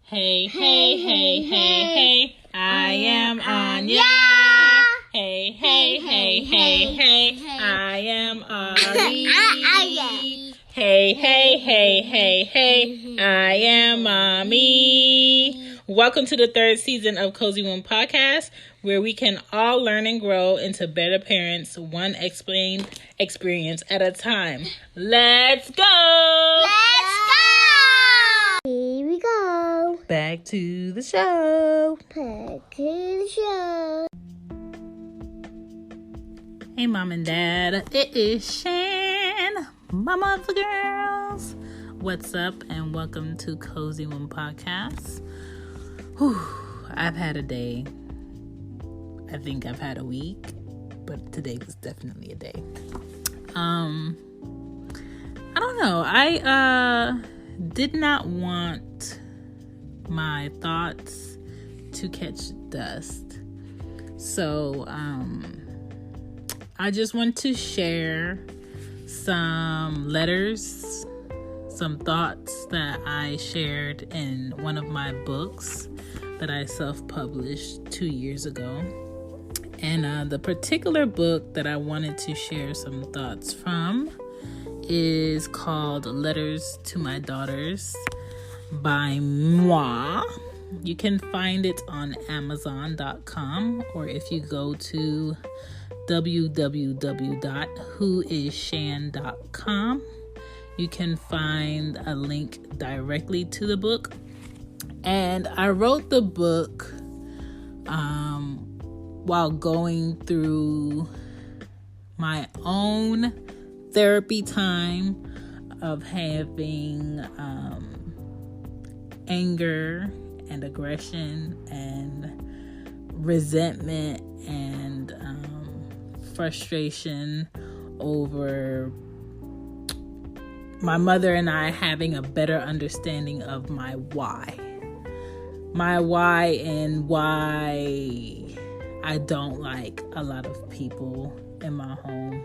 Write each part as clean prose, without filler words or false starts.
Hey, hey, hey, hey, hey, I am Anya. Hey, hey, hey, hey, hey, I am Ari. Hey, hey, hey, hey, hey, I am Mommy. Welcome to the third season of Cozy Womb Podcast, where we can all learn and grow into better parents, one explained experience at a time. Let's go! Here we go. Back to the show. Hey, Mom and Dad. It is Shan, Mama of the Girls. What's up, and welcome to Cozy Womb Podcast. Whew, I've had a day. I think I've had a week, but today was definitely a day. I don't know. I did not want my thoughts to catch dust. So, I just want to share some letters, some thoughts that I shared in one of my books that I self-published 2 years ago. And the particular book that I wanted to share some thoughts from is called Letters to My Daughters by Moi. You can find it on Amazon.com, or if you go to www.whoisshan.com, you can find a link directly to the book. And I wrote the book while going through my own therapy time of having anger and aggression and resentment and frustration over my mother and I having a better understanding of my why and why I don't like a lot of people in my home,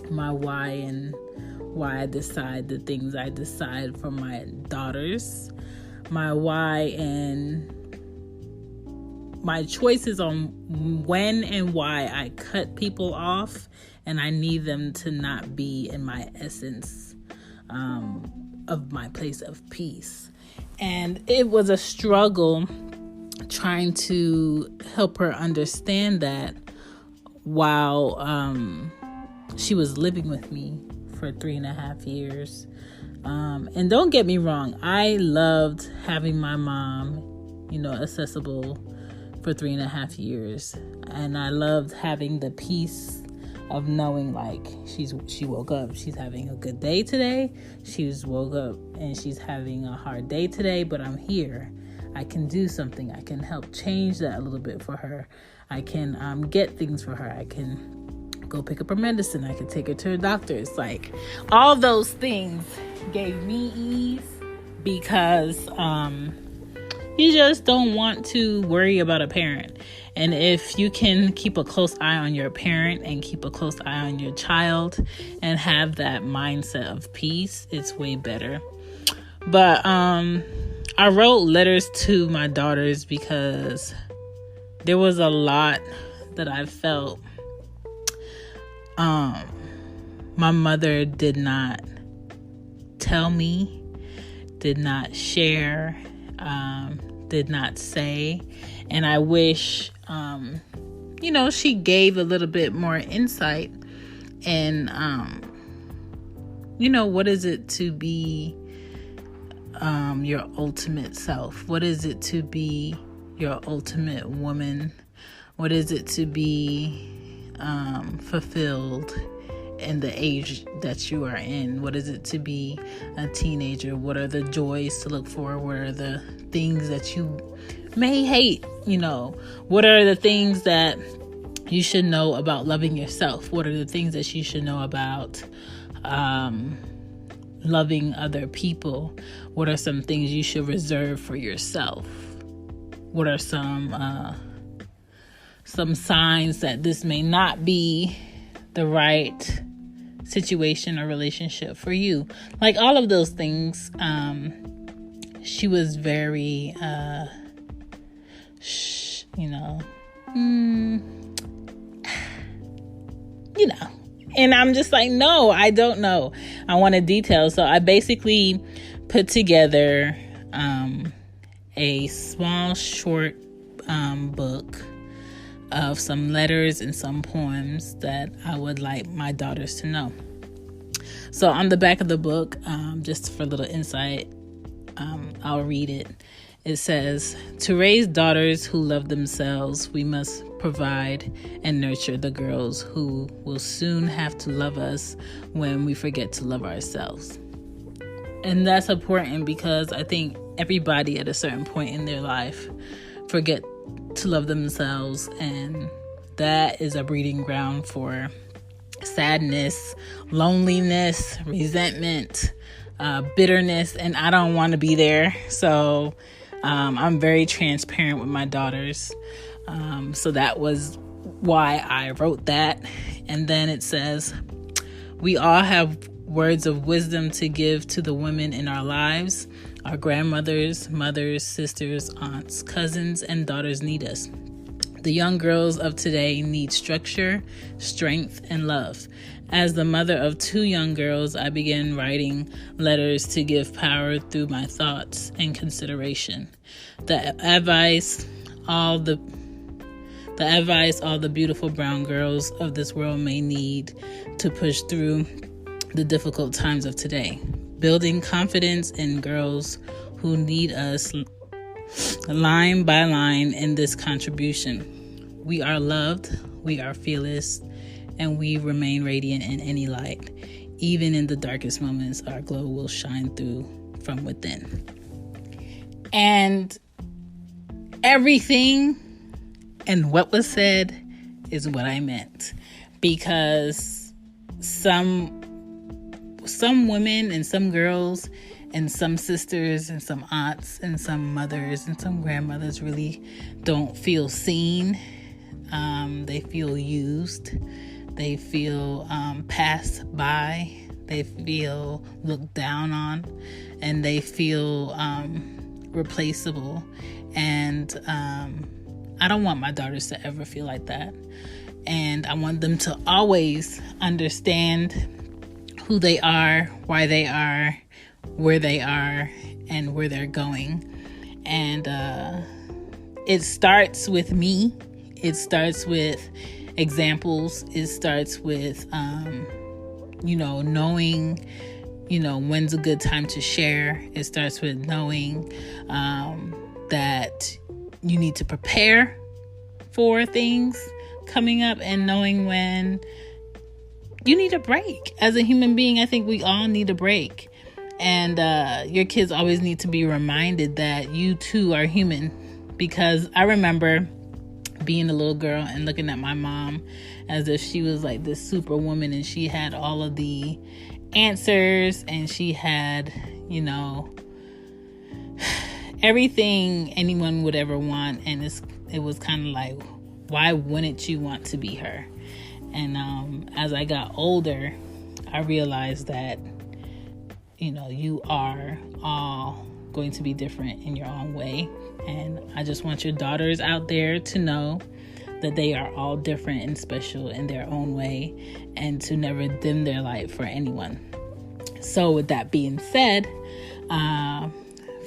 my why and why I decide the things I decide for my daughters, my why and my choices on when and why I cut people off, and I need them to not be in my essence of my place of peace. And it was a struggle trying to help her understand that while she was living with me for 3.5 years. And don't get me wrong, I loved having my mom, accessible for 3.5 years. And I loved having the peace of knowing, like, she woke up, she's having a good day today. She's woke up and she's having a hard day today, but I'm here. I can do something. I can help change that a little bit for her. I can get things for her. I can go pick up her medicine. I can take her to her doctor's. Like, all those things gave me ease because you just don't want to worry about a parent. And if you can keep a close eye on your parent and keep a close eye on your child and have that mindset of peace, it's way better. But I wrote letters to my daughters because there was a lot that I felt my mother did not tell me, did not share, did not say. And I wish, she gave a little bit more insight and, what is it to be your ultimate self? What is it to be your ultimate woman? What is it to be fulfilled in the age that you are in? What is it to be a teenager? What are the joys to look for? What are the things that you may hate? What are the things that you should know about loving yourself? What are the things that you should know about loving other people? What are some things you should reserve for yourself? What are some signs that this may not be the right situation or relationship for you? Like, all of those things she was very, and I'm just like, no, I don't know. I want a detail. So I basically put together a small short book of some letters and some poems that I would like my daughters to know. So on the back of the book, just for a little insight, I'll read it. It says, to raise daughters who love themselves, we must provide and nurture the girls who will soon have to love us when we forget to love ourselves. And that's important because I think everybody at a certain point in their life forget to love themselves, and that is a breeding ground for sadness, loneliness, resentment, bitterness, and I don't want to be there. So I'm very transparent with my daughters. So that was why I wrote that. And then it says, we all have words of wisdom to give to the women in our lives. Our grandmothers, mothers, sisters, aunts, cousins, and daughters need us. The young girls of today need structure, strength, and love. As the mother of 2 young girls, I began writing letters to give power through my thoughts and consideration. The advice all the beautiful brown girls of this world may need to push through the difficult times of today. Building confidence in girls who need us line by line in this contribution. We are loved, we are fearless, and we remain radiant in any light. Even in the darkest moments, our glow will shine through from within. And everything and what was said is what I meant. Because some women and some girls and some sisters and some aunts and some mothers and some grandmothers really don't feel seen. They feel used. They feel passed by. They feel looked down on. And they feel replaceable. And I don't want my daughters to ever feel like that. And I want them to always understand who they are, why they are, where they are, and where they're going. And it starts with me. It starts with examples. It starts with, knowing, when's a good time to share. It starts with knowing that you need to prepare for things coming up and knowing when you need a break. As a human being, I think we all need a break. And your kids always need to be reminded that you too are human. Because I remember being a little girl and looking at my mom as if she was like this superwoman and she had all of the answers and she had, everything anyone would ever want. And it was kind of like, why wouldn't you want to be her? And as I got older, I realized that, you are all going to be different in your own way. And I just want your daughters out there to know that they are all different and special in their own way, and to never dim their light for anyone. So with that being said,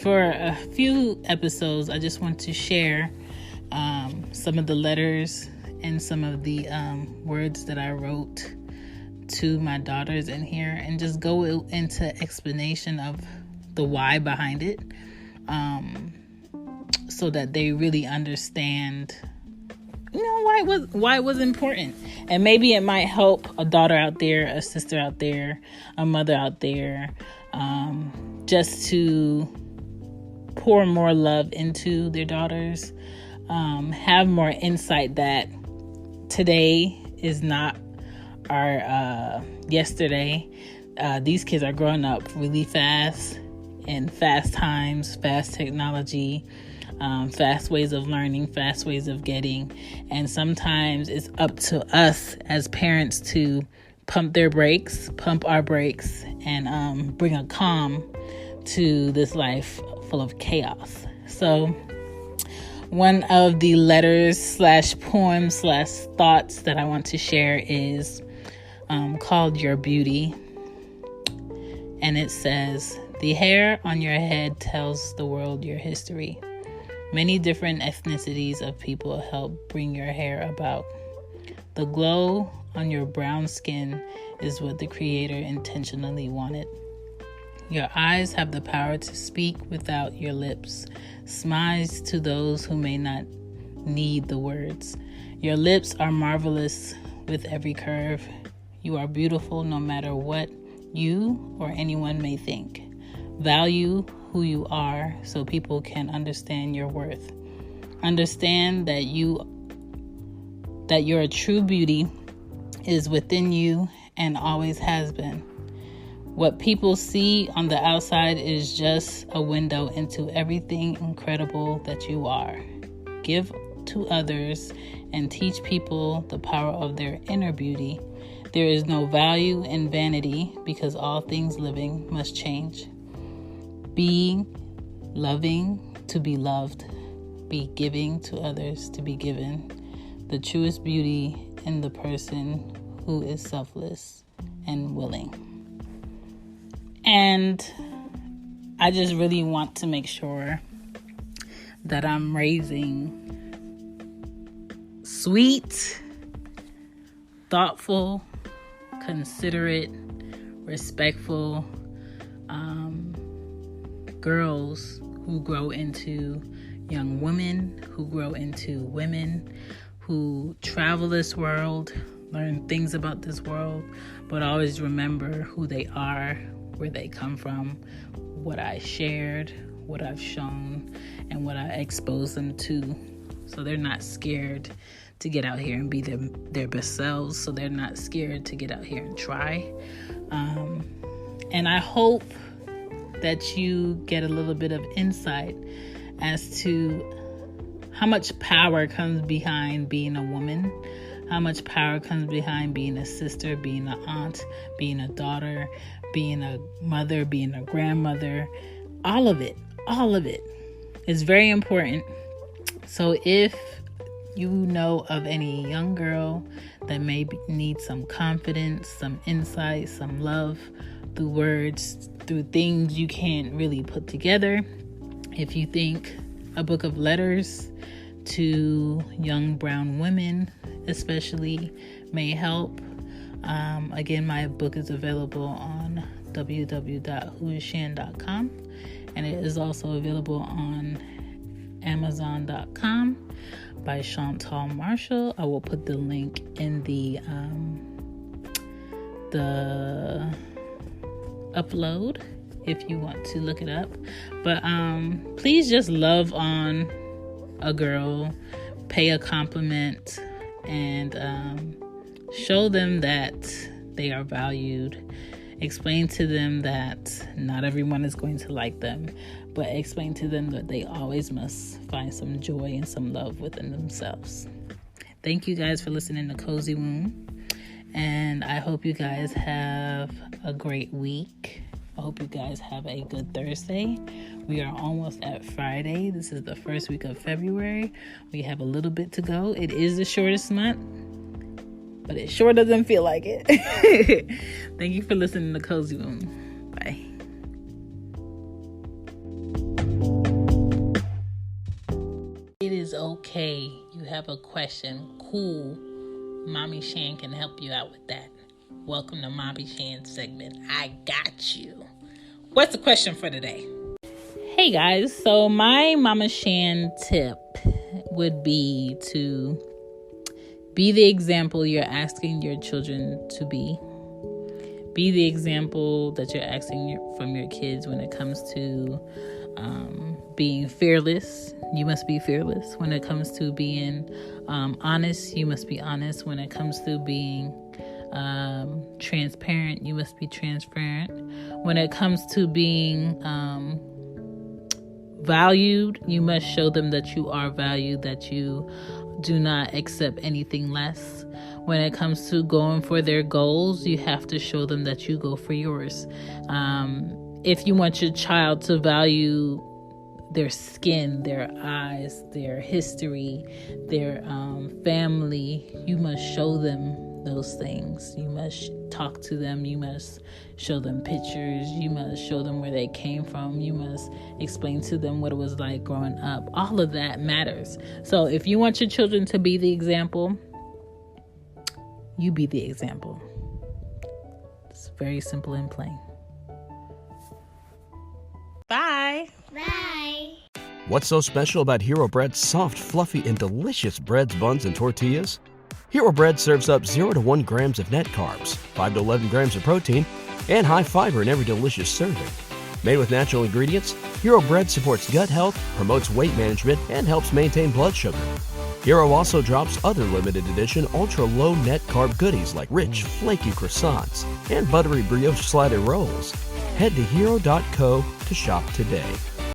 for a few episodes, I just want to share some of the letters and some of the words that I wrote to my daughters in here, and just go into explanation of the why behind it, so that they really understand, why it was important. And maybe it might help a daughter out there, a sister out there, a mother out there, just to pour more love into their daughters, have more insight that today is not our yesterday. These kids are growing up really fast, in fast times, fast technology, fast ways of learning, fast ways of getting. And sometimes it's up to us as parents to pump our brakes, and bring a calm to this life full of chaos. So one of the letters / poems / thoughts that I want to share is called Your Beauty. And it says, the hair on your head tells the world your history. Many different ethnicities of people help bring your hair about. The glow on your brown skin is what the Creator intentionally wanted. Your eyes have the power to speak without your lips. Smiles to those who may not need the words. Your lips are marvelous with every curve. You are beautiful no matter what you or anyone may think. Value who you are so people can understand your worth. Understand that your true beauty is within you and always has been. What people see on the outside is just a window into everything incredible that you are. Give to others and teach people the power of their inner beauty. There is no value in vanity because all things living must change. Be loving to be loved. Be giving to others to be given. The truest beauty in the person who is selfless and willing. And I just really want to make sure that I'm raising sweet, thoughtful, considerate, respectful girls who grow into young women, who grow into women, who travel this world, learn things about this world, but always remember who they are, where they come from, what I shared, what I've shown, and what I exposed them to. So they're not scared to get out here and be their best selves. So they're not scared to get out here and try. And I hope that you get a little bit of insight as to how much power comes behind being a woman, how much power comes behind being a sister, being an aunt, being a daughter, being a mother, being a grandmother. All of it is very important. So if you know of any young girl that may need some confidence, some insight, some love through words, through things you can't really put together, if you think a book of letters to young brown women especially may help, again, my book is available on www.whoisshan.com, and it is also available on Amazon.com by Chantal Marshall. I will put the link in the upload if you want to look it up. But please just love on a girl, pay a compliment, and show them that they are valued. Explain to them that not everyone is going to like them, but explain to them that they always must find some joy and some love within themselves. Thank you guys for listening to Cozy Womb, and I hope you guys have a great week. I hope you guys have a good Thursday. We are almost at Friday. This is the first week of February. We have a little bit to go. It is the shortest month, but it sure doesn't feel like it. Thank you for listening to Cozy Womb. Bye. It is okay. You have a question. Cool. Mommy Shan can help you out with that. Welcome to Mommy Shan segment. I got you. What's the question for today? Hey guys, so my Mama Shan tip would be to be the example you're asking your children to be. Be the example that you're asking from your kids when it comes to being fearless. You must be fearless. When it comes to being honest, you must be honest. When it comes to being transparent, you must be transparent. When it comes to being valued, you must show them that you are valued, that you do not accept anything less. When it comes to going for their goals, you have to show them that you go for yours. If you want your child to value their skin, their eyes, their history, their family. You must show them those things. You must talk to them. You must show them pictures. You must show them where they came from. You must explain to them what it was like growing up. All of that matters. So if you want your children to be the example, you be the example. It's very simple and plain. Bye. Bye. What's so special about Hero Bread's soft, fluffy, and delicious breads, buns, and tortillas? Hero Bread serves up 0 to 1 grams of net carbs, 5 to 11 grams of protein, and high fiber in every delicious serving. Made with natural ingredients, Hero Bread supports gut health, promotes weight management, and helps maintain blood sugar. Hero also drops other limited edition ultra-low net carb goodies like rich, flaky croissants and buttery brioche slider rolls. Head to hero.co to shop today.